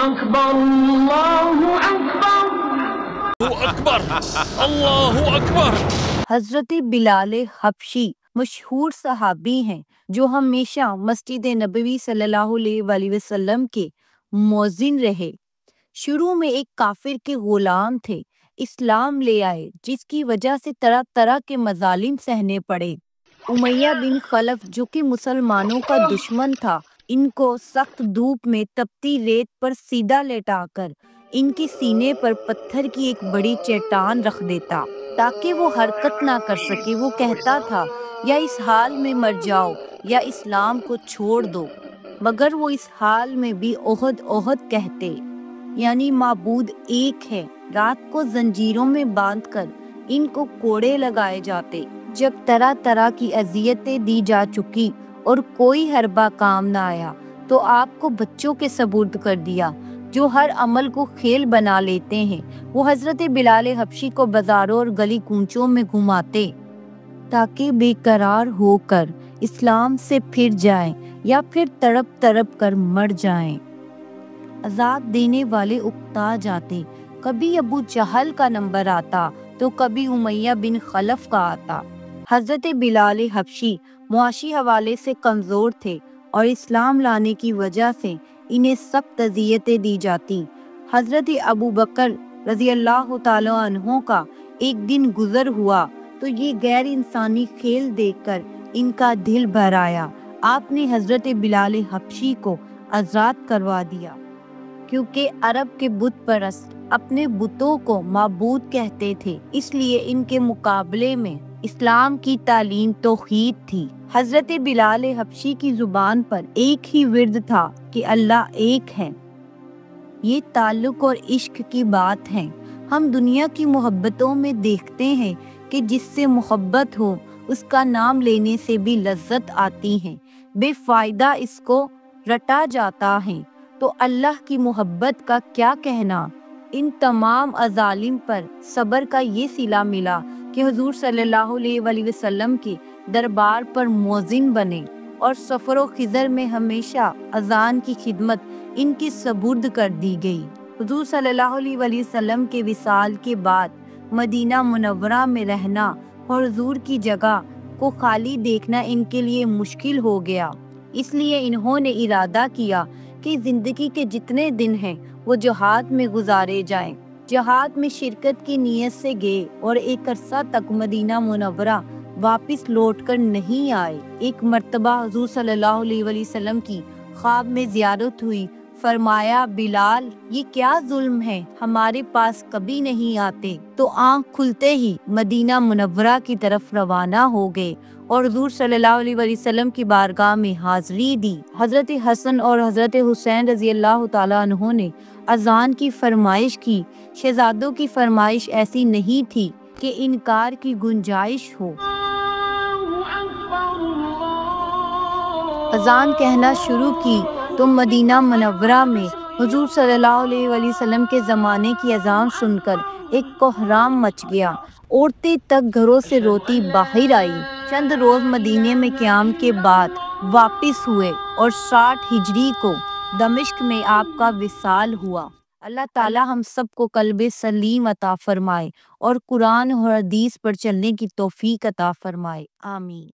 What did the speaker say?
أكبر الله أكبر اکبر اللہ اکبر۔ حضرت بلال حبشی مشہور صحابی ہیں جو ہمیشہ مسجد نبوی صلی اللہ علیہ وآلہ وسلم کے مؤذن رہے۔ شروع میں ایک کافر کے غلام تھے، اسلام لے آئے جس کی وجہ سے طرح طرح کے مظالم سہنے پڑے۔ امیہ بن خلف جو کہ مسلمانوں کا دشمن تھا، ان کو سخت دھوپ میں تپتی ریت پر سیدھا لیٹا کر ان کی سینے پر پتھر کی ایک بڑی چٹان رکھ دیتا تاکہ وہ حرکت نہ کر سکے۔ وہ کہتا تھا یا اس حال میں مر جاؤ یا اسلام کو چھوڑ دو، مگر وہ اس حال میں بھی احد احد کہتے، یعنی معبود ایک ہے۔ رات کو زنجیروں میں باندھ کر ان کو کوڑے لگائے جاتے۔ جب طرح طرح کی اذیتیں دی جا چکی اور کوئی حربہ کام نہ آیا تو آپ کو بچوں کے سپرد کر دیا جو ہر عمل کو کھیل بنا لیتے ہیں۔ وہ حضرت بلال حبشی کو بازاروں اور گلی کوچوں میں گھماتے تاکہ بے قرار ہو کر اسلام سے پھر جائیں یا پھر تڑپ تڑپ کر مر جائیں۔ عذاب دینے والے اکتا جاتے، کبھی ابو جہل کا نمبر آتا تو کبھی امیہ بن خلف کا آتا۔ حضرت بلال حبشی معاشی حوالے سے کمزور تھے اور اسلام لانے کی وجہ سے انہیں سخت اذیتیں دی جاتی۔ حضرت ابو بکر رضی اللہ تعالیٰ عنہ کا ایک دن گزر ہوا تو یہ غیر انسانی کھیل دیکھ کر ان کا دل بھر آیا۔ آپ نے حضرت بلال حبشی کو آزاد کروا دیا، کیونکہ عرب کے بت پرست اپنے بتوں کو معبود کہتے تھے، اس لیے ان کے مقابلے میں اسلام کی تعلیم توحید تھی۔ حضرت بلال حبشی کی زبان پر ایک ہی ورد تھا کہ اللہ ایک ہے۔ یہ تعلق اور عشق کی بات ہے۔ ہم دنیا کی محبتوں میں دیکھتے ہیں کہ جس سے محبت ہو اس کا نام لینے سے بھی لذت آتی ہے، بے فائدہ اس کو رٹا جاتا ہے، تو اللہ کی محبت کا کیا کہنا۔ ان تمام مظالم پر صبر کا یہ صلہ ملا کہ حضور صلی اللہ علیہ وآلہ وسلم کے دربار پر مؤذن بنے اور سفر و خضر میں ہمیشہ اذان کی خدمت ان کی سپرد کر دی گئی۔ حضور صلی اللہ علیہ وآلہ وسلم کے وصال کے بعد مدینہ منورہ میں رہنا اور حضور کی جگہ کو خالی دیکھنا ان کے لیے مشکل ہو گیا، اس لیے انہوں نے ارادہ کیا کہ زندگی کے جتنے دن ہیں وہ جہاد میں گزارے جائیں۔ جہاد میں شرکت کی نیت سے گئے اور ایک عرصہ تک مدینہ منورہ واپس لوٹ کر نہیں آئے۔ ایک مرتبہ حضور صلی اللہ علیہ وآلہ وسلم کی خواب میں زیارت ہوئی، فرمایا بلال یہ کیا ظلم ہے، ہمارے پاس کبھی نہیں آتے، تو آنکھ کھلتے ہی مدینہ منورہ کی طرف روانہ ہو گئے اور حضور صلی اللہ علیہ وآلہ وسلم کی بارگاہ میں حاضری دی۔ حضرت حسن اور حضرت حسین رضی اللہ تعالیٰ عنہ نے اذان کی فرمائش کی۔ شہزادوں کی فرمائش ایسی نہیں تھی کہ انکار کی گنجائش ہو۔ اذان کہنا شروع کی تو مدینہ منورہ میں حضور صلی اللہ علیہ وآلہ وسلم کے زمانے کی اذان سن کر ایک کوہرام مچ گیا۔ عورتیں تک گھروں سے روتی باہر آئی۔ چند روز مدینے میں قیام کے بعد واپس ہوئے اور 60 ہجری کو دمشق میں آپ کا وصال ہوا۔ اللہ تعالی ہم سب کو قلب سلیم عطا فرمائے اور قرآن اور حدیث پر چلنے کی توفیق عطا فرمائے، آمین۔